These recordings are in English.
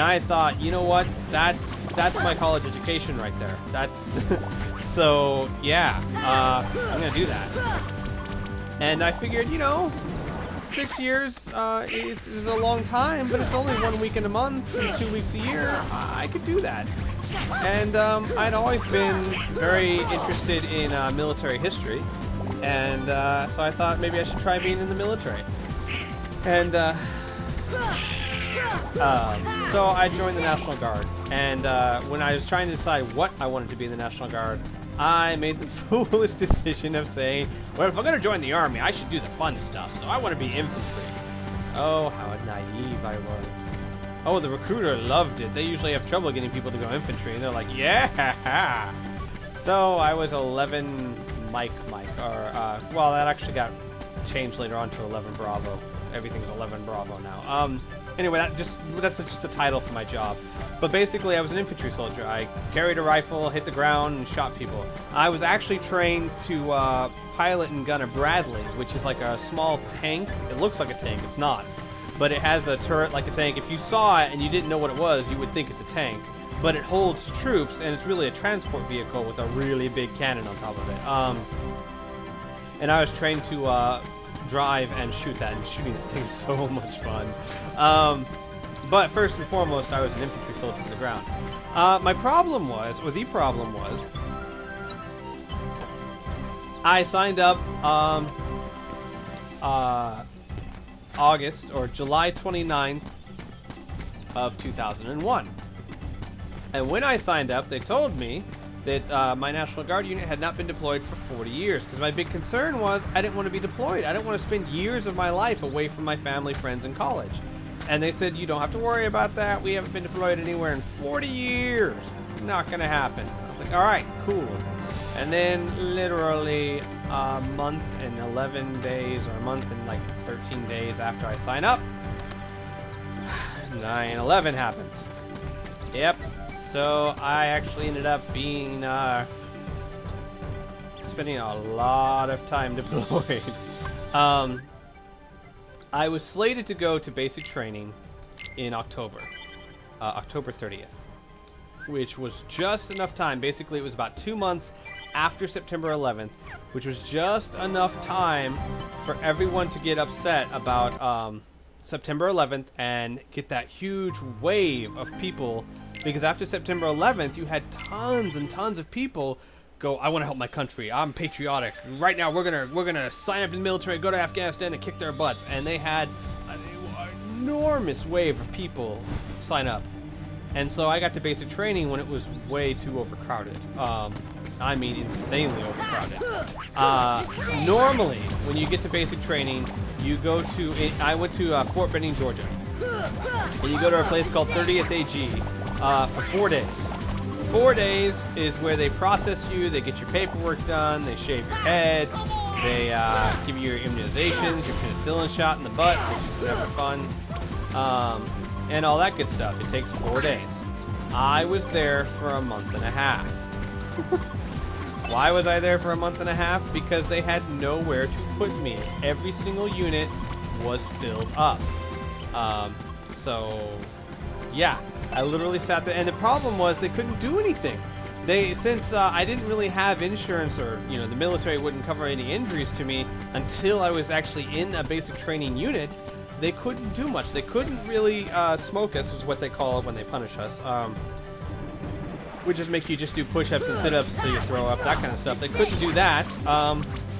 And I thought, you know what? That's my college education right there. That's so yeah. I'm gonna do that. And I figured, 6 years is a long time, but it's only 1 week in a month and 2 weeks a year. I could do that. And I'd always been very interested in military history, and so I thought maybe I should try being in the military. And so I joined the National Guard, and when I was trying to decide what I wanted to be in the National Guard, I made the foolish decision of saying, well, if I'm going to join the Army, I should do the fun stuff, so I want to be infantry. Oh, how naive I was. Oh, the recruiter loved it. They usually have trouble getting people to go infantry, and they're like, yeah! So I was 11 Mike, or, well, that actually got changed later on to 11 Bravo. Everything's 11 Bravo now. Anyway, that's just the title for my job. But basically, I was an infantry soldier. I carried a rifle, hit the ground, and shot people. I was actually trained to pilot and gun a Bradley, which is like a small tank. It looks like a tank. It's not. But it has a turret like a tank. If you saw it and you didn't know what it was, you would think it's a tank. But it holds troops, and it's really a transport vehicle with a really big cannon on top of it. And I was trained to drive and shoot that, and shooting that thing is so much fun. But first and foremost, I was an infantry soldier on the ground. The problem was, I signed up August or July 29th of 2001. And when I signed up, they told me that my National Guard unit had not been deployed for 40 years. Because my big concern was I didn't want to be deployed. I didn't want to spend years of my life away from my family, friends, and college. And they said, you don't have to worry about that. We haven't been deployed anywhere in 40 years. It's not going to happen. I was like, all right, cool. And then literally a month and 11 days, or a month and like 13 days after I sign up, 9/11 happened. Yep. So I actually ended up being spending a lot of time deployed. I was slated to go to basic training in October 30th, which was just enough time. Basically, it was about 2 months after September 11th, which was just enough time for everyone to get upset about September 11th and get that huge wave of people. Because after September 11th, you had tons and tons of people go, I want to help my country. I'm patriotic. Right now, we're gonna sign up in the military, go to Afghanistan, and kick their butts. And they had an enormous wave of people sign up. And so I got to basic training when it was way too overcrowded. I mean, insanely overcrowded. Normally, when you get to basic training, you go to, I went to Fort Benning, Georgia. And you go to a place called 30th AG for 4 days. 4 days is where they process you, they get your paperwork done, they shave your head, they give you your immunizations, your penicillin shot in the butt, which is never fun, and all that good stuff. It takes 4 days. I was there for a month and a half. Why was I there for a month and a half? Because they had nowhere to put me. Every single unit was filled up. So, yeah. I literally sat there, and the problem was they couldn't do anything. Since I didn't really have insurance, or the military wouldn't cover any injuries to me until I was actually in a basic training unit, they couldn't do much. They couldn't really smoke us, is what they call it when they punish us, which is make you just do push-ups and sit-ups until you throw up, that kind of stuff. They couldn't do that.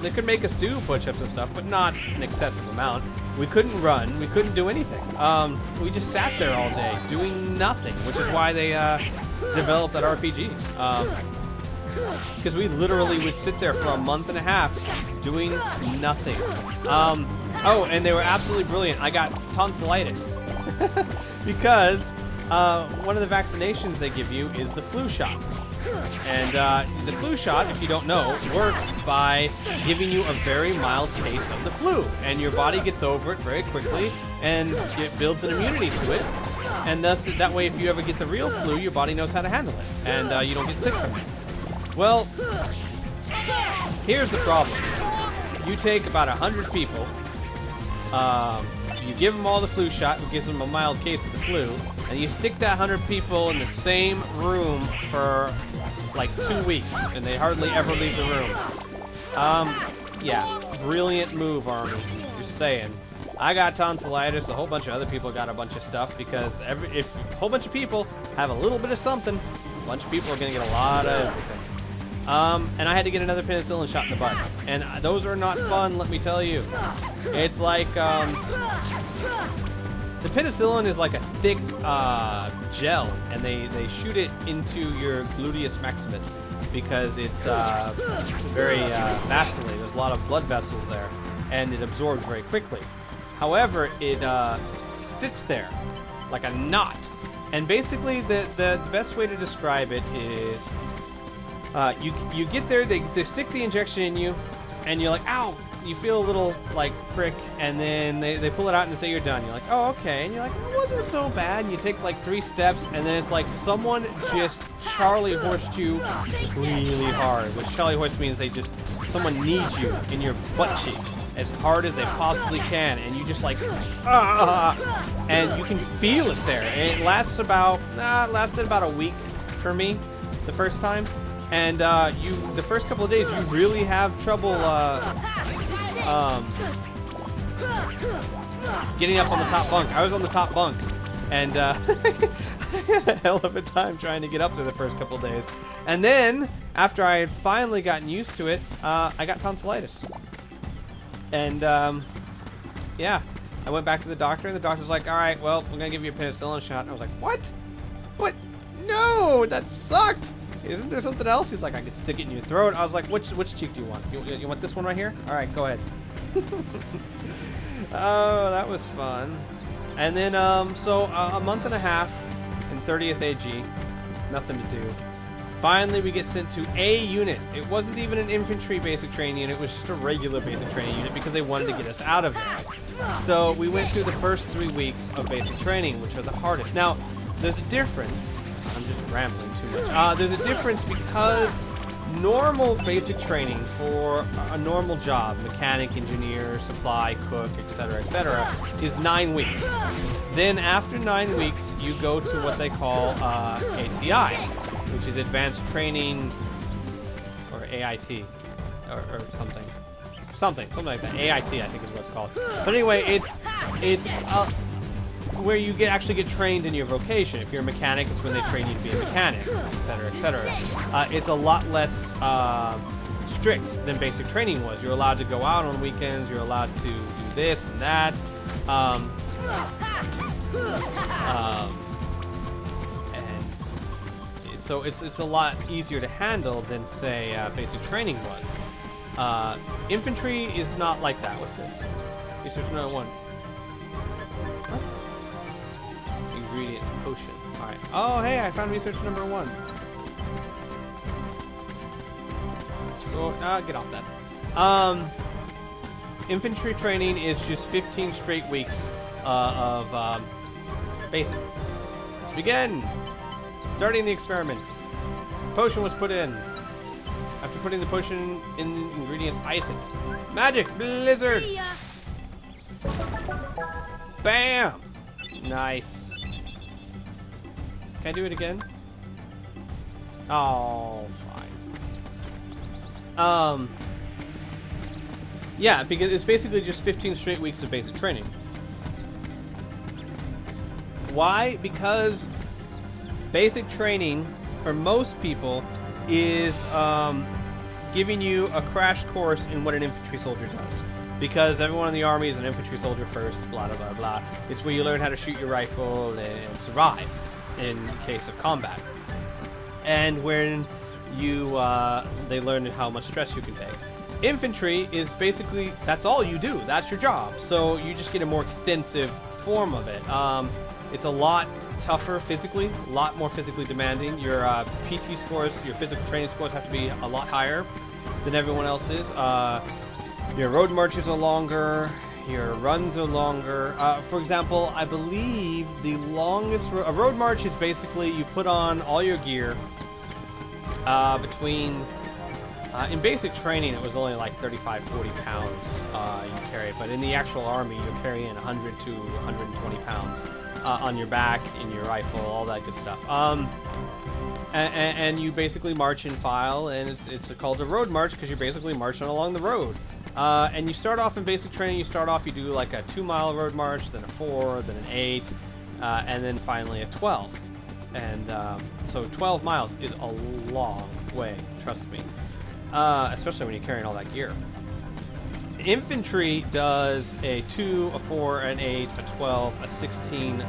They could make us do push-ups and stuff, but not an excessive amount. We couldn't run. We couldn't do anything. We just sat there all day doing nothing, which is why they developed that RPG. Because we literally would sit there for a month and a half doing nothing. Oh, and they were absolutely brilliant. I got tonsillitis because one of the vaccinations they give you is the flu shot. And the flu shot, if you don't know, works by giving you a very mild case of the flu. And your body gets over it very quickly, and it builds an immunity to it. And thus, that way, if you ever get the real flu, your body knows how to handle it. And you don't get sick from it. Well, here's the problem. You take about 100 people, You give them all the flu shot, which gives them a mild case of the flu, and you stick that 100 people in the same room for like 2 weeks, and they hardly ever leave the room. Yeah, brilliant move, Army. Just saying. I got tonsillitis. A whole bunch of other people got a bunch of stuff because if a whole bunch of people have a little bit of something, a bunch of people are going to get a lot of everything. And I had to get another penicillin shot in the butt. And those are not fun, let me tell you. It's like, the penicillin is like a thick gel, and they shoot it into your gluteus maximus because it's very vascular. There's a lot of blood vessels there, and it absorbs very quickly. However, it sits there like a knot. And basically, the best way to describe it is you get there, they stick the injection in you, and you're like, ow! You feel a little, like, prick, and then they pull it out and say you're done. You're like, oh, okay. And you're like, it wasn't so bad. And you take, like, 3 steps, and then it's like someone just Charlie horsed you really hard. Which Charlie horse means someone needs you in your butt cheek as hard as they possibly can. And you just, like, and you can feel it there. And it lasted about a week for me the first time. And the first couple of days, you really have trouble getting up on the top bunk. I was on the top bunk, and I had a hell of a time trying to get up there the first couple of days. And then, after I had finally gotten used to it, I got tonsillitis. And, yeah, I went back to the doctor, and the doctor was like, all right, well, we're going to give you a penicillin shot. And I was like, what? But, no, that sucked. Isn't there something else? He's like, I could stick it in your throat. I was like, which cheek do you want? You want this one right here? All right, go ahead. Oh, that was fun. And then, so a month and a half in 30th AG, nothing to do. Finally, we get sent to a unit. It wasn't even an infantry basic training unit. It was just a regular basic training unit because they wanted to get us out of it. So we went through the first 3 weeks of basic training, which are the hardest. Now, there's a difference. I'm just rambling too much. There's a difference because normal basic training for a normal job, mechanic, engineer, supply, cook, etc., is 9 weeks. Then after 9 weeks, you go to what they call ATI, which is Advanced Training, or AIT, or something. Something like that. AIT, I think is what it's called. But anyway, it's where you actually get trained in your vocation. If you're a mechanic, it's when they train you to be a mechanic, etc., etc. It's a lot less strict than basic training was. You're allowed to go out on weekends. You're allowed to do this and that. And so it's a lot easier to handle than, say, basic training was. Infantry is not like that. What's this? Research another one. What? Ingredients potion. Alright. Oh, hey, I found research number 1. Let's go. Get off that. Infantry training is just 15 straight weeks of basic. Let's begin. Starting the experiment. Potion was put in. After putting the potion in the ingredients, ice it. Magic blizzard. Bam. Nice. Can I do it again? Oh, fine. Yeah, because it's basically just 15 straight weeks of basic training. Why? Because basic training, for most people, is giving you a crash course in what an infantry soldier does. Because everyone in the army is an infantry soldier first, blah, blah, blah, blah. It's where you learn how to shoot your rifle and survive in case of combat. And when you, they learn how much stress you can take. Infantry is basically, that's all you do. That's your job. So you just get a more extensive form of it. It's a lot tougher physically, a lot more physically demanding. Your PT scores, your physical training scores have to be a lot higher than everyone else's. Your road marches are longer. Your runs are longer. For example, I believe the longest... a road march is basically you put on all your gear between In basic training, it was only like 35, 40 pounds you carry, but in the actual army, you're carrying 100 to 120 pounds on your back, in your rifle, all that good stuff. And you basically march in file, and it's called a road march because you're basically marching along the road. And you start off in basic training, you do like a 2-mile road march, then a 4, then an 8, and then finally a 12. And so 12 miles is a long way, trust me. Especially when you're carrying all that gear. Infantry does a 2, a 4, an 8, a 12, a 16, a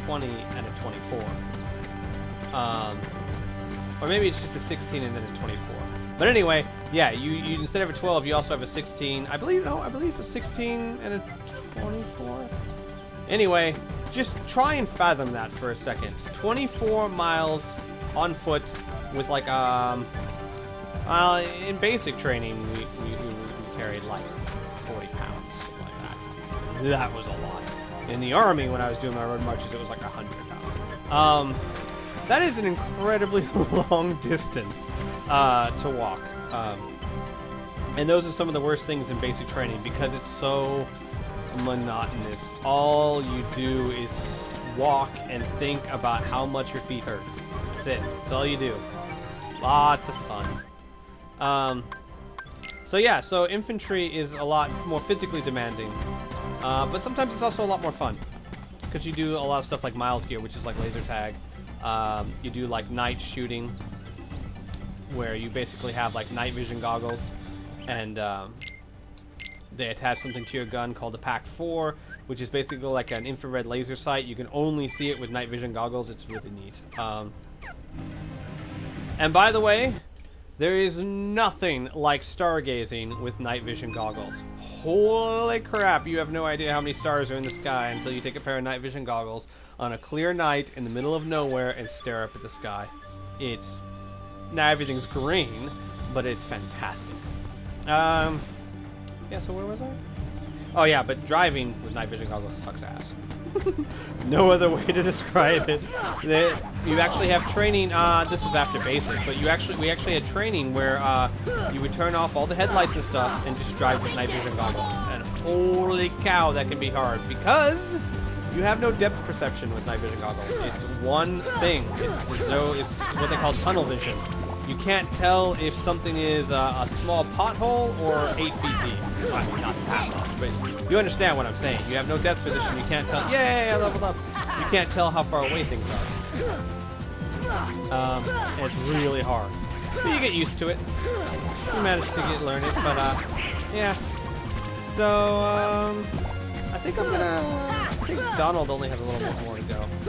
20, and a 24. Or maybe it's just a 16 and then a 24. But anyway, yeah, you instead of a 12, you also have a 16. I believe a 16 and a 24. Anyway, just try and fathom that for a second. 24 miles on foot with like in basic training we carried like 40 pounds, something like that. That was a lot. In the army, when I was doing my road marches, it was like 100 pounds. That is an incredibly long distance to walk. And those are some of the worst things in basic training because it's so monotonous. All you do is walk and think about how much your feet hurt. That's it. That's all you do. Lots of fun. So infantry is a lot more physically demanding, but sometimes it's also a lot more fun because you do a lot of stuff like Miles gear, which is like laser tag. You do like night shooting, where you basically have like night vision goggles, and they attach something to your gun called the PAC-4, which is basically like an infrared laser sight. You can only see it with night vision goggles. It's really neat. And by the way, there is nothing like stargazing with night vision goggles. Holy crap, you have no idea how many stars are in the sky until you take a pair of night vision goggles on a clear night in the middle of nowhere and stare up at the sky. Now everything's green, but it's fantastic. Yeah, so where was I? Oh yeah, but driving with night vision goggles sucks ass. No other way to describe it. You actually have training. This was after basic, but we actually had training where you would turn off all the headlights and stuff and just drive with night vision goggles. And holy cow, that can be hard because you have no depth perception with night vision goggles. It's one thing. It's what they call tunnel vision. You can't tell if something is a small pothole or 8 feet deep. I mean, not that much, but you understand what I'm saying. You have no depth position. You can't tell. Yay, I leveled up. You can't tell how far away things are. And it's really hard. But you get used to it. You manage to learn it, but yeah. So I think Donald only has a little bit more to go.